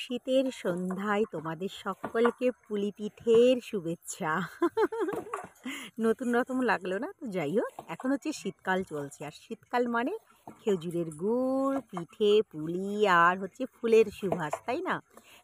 শীতের সন্ধ্যায় তোমাদের সকলকে পুলি পিঠের শুভেচ্ছা। নতুন রকম লাগলো না? তো যাই হোক, এখন হচ্ছে শীতকাল চলছে, আর শীতকাল মানে খেজুরের গুড়, পিঠে, পুলি আর হচ্ছে ফুলের সুবাস, তাই না?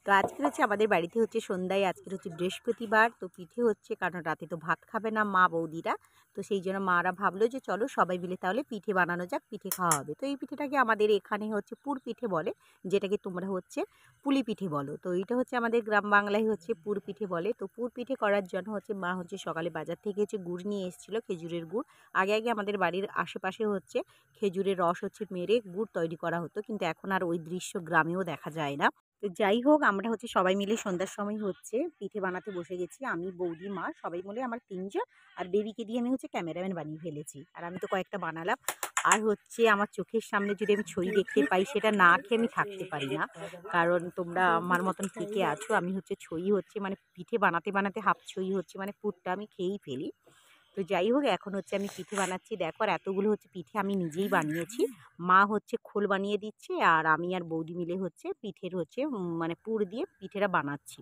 তো আজকে হচ্ছে আমাদের বাড়িতে হচ্ছে সন্ধ্যায়, আজকে হচ্ছে বৃহস্পতিবার, তো পিঠে হচ্ছে, কারণ রাতে তো ভাত খাবে না মা বৌদিরা। তো সেই জন্য মারা ভাবলো যে চলো সবাই মিলে তাহলে পিঠে বানানো যাক, পিঠে খাওয়া হবে। তো এই পিঠেটাকে আমাদের এখানে হচ্ছে পুর পিঠে বলে, যেটাকে তোমরা হচ্ছে পুলি পিঠে বলো। তো এইটা হচ্ছে আমাদের গ্রাম বাংলায় হচ্ছে পুর পিঠে বলে। তো পুর পিঠে করার জন্য হচ্ছে মা হচ্ছে সকালে বাজার থেকে হচ্ছে গুড় নিয়ে এসেছিলো, খেজুরের গুড়। আগে আগে আমাদের বাড়ির আশেপাশে হচ্ছে খেজুরের রস হচ্ছে মেরে গুড় তৈরি করা হতো, কিন্তু এখন আর ওই দৃশ্য গ্রামেও দেখা যায় না। তো যাই হোক, আমরা হচ্ছে সবাই মিলে সন্ধ্যার সময় হচ্ছে পিঠে বানাতে বসে গেছি। আমি, বৌদি, মা সবাই মিলে, আমার ৩ জন। আর বেবিকে দিয়ে আমি হচ্ছে ক্যামেরাম্যান বানিয়ে ফেলেছি। আর আমি তো কয়েকটা বানালাম। আর হচ্ছে আমার চোখের সামনে যদি আমি ছই দেখতে পাই, সেটা না খেয়ে আমি থাকতে পারি না। কারণ তোমরা আমার মতন কে কে আছো? আমি হচ্ছে ছই হচ্ছে মানে পিঠে বানাতে বানাতে হাফ ছই হচ্ছে মানে পুরটা আমি খেয়েই ফেলি। তো যাই হোক, এখন হচ্ছে আমি পিঠে বানাচ্ছি। দেখো, আর এতগুলো হচ্ছে পিঠে আমি নিজেই বানিয়েছি। মা হচ্ছে খোল বানিয়ে দিচ্ছে, আর আমি আর বৌদি মিলে হচ্ছে পিঠের হচ্ছে মানে পুর দিয়ে পিঠেটা বানাচ্ছি।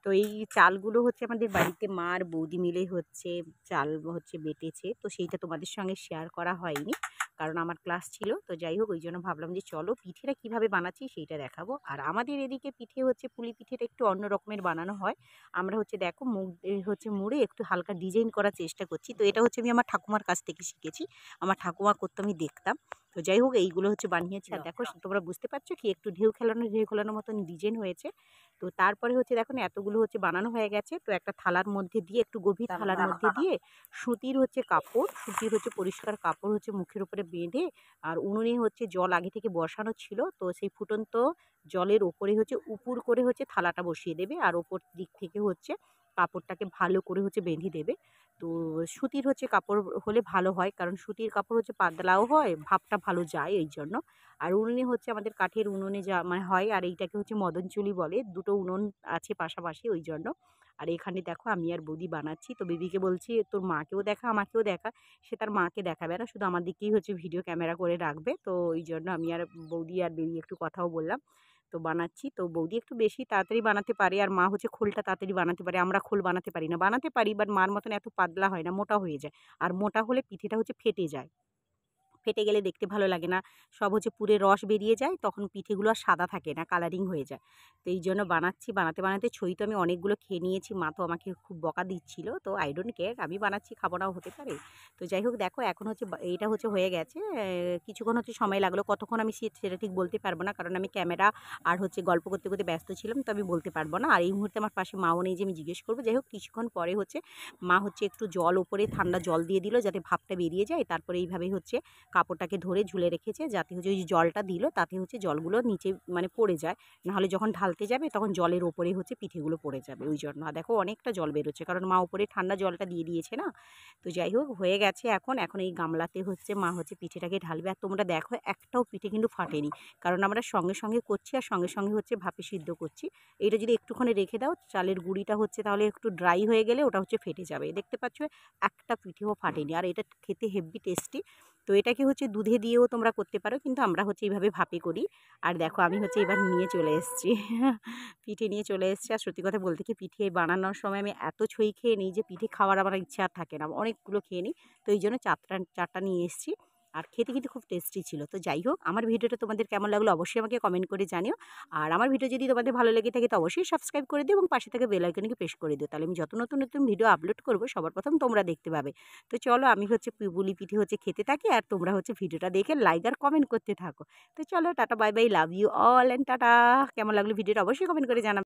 তো এই চালগুলো হচ্ছে আমাদের বাড়িতে মা আর বৌদি মিলে হচ্ছে চাল হচ্ছে বেটেছে। তো সেইটা তোমাদের সঙ্গে শেয়ার করা হয়নি, কারণ আমার ক্লাস ছিল। তো যাই হোক, ওই জন্য ভাবলাম যে চলো পিঠেটা কীভাবে বানাচ্ছি সেইটা দেখাবো। আর আমাদের এদিকে পিঠে হচ্ছে পুলি পিঠেটা একটু অন্য রকমের বানানো হয়। আমরা হচ্ছে দেখো মুগ হচ্ছে মুড়ে একটু হালকা ডিজাইন করার চেষ্টা করছি। তো এটা হচ্ছে আমি আমার ঠাকুমার কাছ থেকে শিখেছি। আমার ঠাকুমা করতে আমি দেখতাম। তো যাই হোক, এইগুলো হচ্ছে বানিয়েছি। আর দেখো, তোমরা বুঝতে পারছো কি একটু ঢেউ খেলানোর মতন ডিজাইন হয়েছে। তো তারপরে হচ্ছে দেখো না, এতগুলো হচ্ছে বানানো হয়ে গেছে। তো একটা থালার মধ্যে দিয়ে, একটু গভীর থালার মধ্যে দিয়ে সুতির হচ্ছে কাপড়, সুতির হচ্ছে পরিষ্কার কাপড় হচ্ছে মুখের উপরে বেঁধে, আর উনুনে হচ্ছে জল আগে থেকে বসানো ছিল। তো সেই ফুটন্ত জলের ওপরে হচ্ছে উপুর করে হচ্ছে থালাটা বসিয়ে দেবে, আর ওপর দিক থেকে হচ্ছে কাপড়টাকে ভালো করে হচ্ছে বেঁধে দেবে। তো সুতির হচ্ছে কাপড় হলে ভালো হয়, কারণ সুতির কাপড় হচ্ছে পাতলাও হয়, ভাপটা ভালো যায় এই জন্য। আর উনুনে হচ্ছে আমাদের কাঠের উনুনে যা মানে হয়, আর এইটাকে হচ্ছে মদন চুলি বলে। দুটো উনুন আছে পাশাপাশি, ওই জন্য। আর এখানে দেখো আমি আর বৌদি বানাচ্ছি। তো বেবিকে বলছি তোর মাকেও দেখা, আমাকেও দেখা। সে তার মাকে দেখাবে না, শুধু আমার দিকেই হচ্ছে ভিডিও ক্যামেরা করে রাখবে। তো ওই জন্য আমি আর বৌদি আর বেবি একটু কথাও বললাম। তো বানাচ্ছি। তো বৌদি একটু বেশি তাড়াতাড়ি বানাতে পারে, আর মা হচ্ছে খোলটা তাড়াতাড়ি বানাতে পারে। আমরা খোল বানাতে পারি না। বানাতে পারি, বাট মার মতন এত পাতলা হয় না, মোটা হয়ে যায়। আর মোটা হলে পিঠেটা হচ্ছে ফেটে যায়। ফেটে গেলে দেখতে ভালো লাগে না। সব হচ্ছে পুরে রস বেরিয়ে যায়, তখন পিঠেগুলো আর সাদা থাকে না, কালারিং হয়ে যায়। তো এই জন্য বানাচ্ছি। বানাতে বানাতে ছই তো আমি অনেকগুলো খেয়ে নিয়েছি। মা তো আমাকে খুব বকা দিচ্ছিল। তো আই ডোন্ট কেয়ার, আমি বানাচ্ছি, খাবো নাও হতে পারে। তো যাই হোক, দেখো এখন হচ্ছে এইটা হচ্ছে হয়ে গেছে। কিছুক্ষণ হচ্ছে সময় লাগলো, কতক্ষণ আমি সেটা ঠিক বলতে পারবো না, কারণ আমি ক্যামেরা আর হচ্ছে গল্প করতে করতে ব্যস্ত ছিলাম। তো আমি বলতে পারবো না। আর এই মুহূর্তে আমার পাশে মাও নেই যে আমি জিজ্ঞেস করবো। যাই হোক, কিছুক্ষণ পরে হচ্ছে মা হচ্ছে একটু জল ওপরে ঠান্ডা জল দিয়ে দিল, যাতে ভাপটা বেরিয়ে যায়। তারপরে এইভাবেই হচ্ছে কাপড়টাকে ধরে ঝুলে রেখেছে, যাতে হচ্ছে ওই জলটা দিল তাতে হচ্ছে জলগুলো নিচে মানে পড়ে যায়। নাহলে যখন ঢালতে যাবে তখন জলের ওপরে হচ্ছে পিঠেগুলো পড়ে যাবে, ওই জন্য। আর দেখো অনেকটা জল বেরোচ্ছে, কারণ মা ওপরে ঠান্ডা জলটা দিয়ে দিয়েছে না। তো যাই হোক, হয়ে গেছে। এখন এই গামলাতে হচ্ছে মা হচ্ছে পিঠেটাকে ঢালবে। আর তোমরা দেখো, একটাও পিঠে কিন্তু ফাটেনি, কারণ আমরা সঙ্গে সঙ্গে করছি, আর সঙ্গে সঙ্গে হচ্ছে ভাপে সিদ্ধ করছি। এইটা যদি একটুখানি রেখে দাও, চালের গুঁড়িটা হচ্ছে তাহলে একটু ড্রাই হয়ে গেলে ওটা হচ্ছে ফেটে যাবে। দেখতে পাচ্ছ, একটা পিঠেও ফাটেনি। আর এটা খেতে হেভি টেস্টি। তো এটাকে হচ্ছে দুধে দিয়েও তোমরা করতে পারো, কিন্তু আমরা হচ্ছে এইভাবে ভাপে করি। আর দেখো, আমি হচ্ছে এবার নিয়ে চলে এসেছি। পিঠে নিয়ে চলে এসেছি। আর সত্যি কথা বলতে কি, পিঠে বানানোর সময় আমি এত ছই খেয়ে নিই যে পিঠে খাওয়ার আমার ইচ্ছা আর থাকে না, অনেকগুলো খেয়ে নিই। তো এই জন্য চারটা নিয়ে এসেছি। আর খেতে কিন্তু খুব টেস্টি ছিল। তো যাই হোক, আমার ভিডিওটা তোমাদের কেমন লাগলো অবশ্যই আমাকে কমেন্ট করে জানিও। আর আমার ভিডিও যদি তোমাদের ভালো লেগে থাকে তো অবশ্যই সাবস্ক্রাইব করে দিও, এবং পাশে থেকে বেল আইকনকে প্রেস করে দিও। তাহলে আমি যত নতুন নতুন ভিডিও আপলোড করবো সবার প্রথম তোমরা দেখতে পাবে। তো চলো, আমি হচ্ছে পুলি পিঠে হচ্ছে খেতে থাকি, আর তোমরা হচ্ছে ভিডিওটা দেখে লাইক আর কমেন্ট করতে থাকো। তো চলো, টাটা, bye bye, love you all, and টাটা। কেমন লাগলো ভিডিওটা অবশ্যই কমেন্ট করে জানাবে।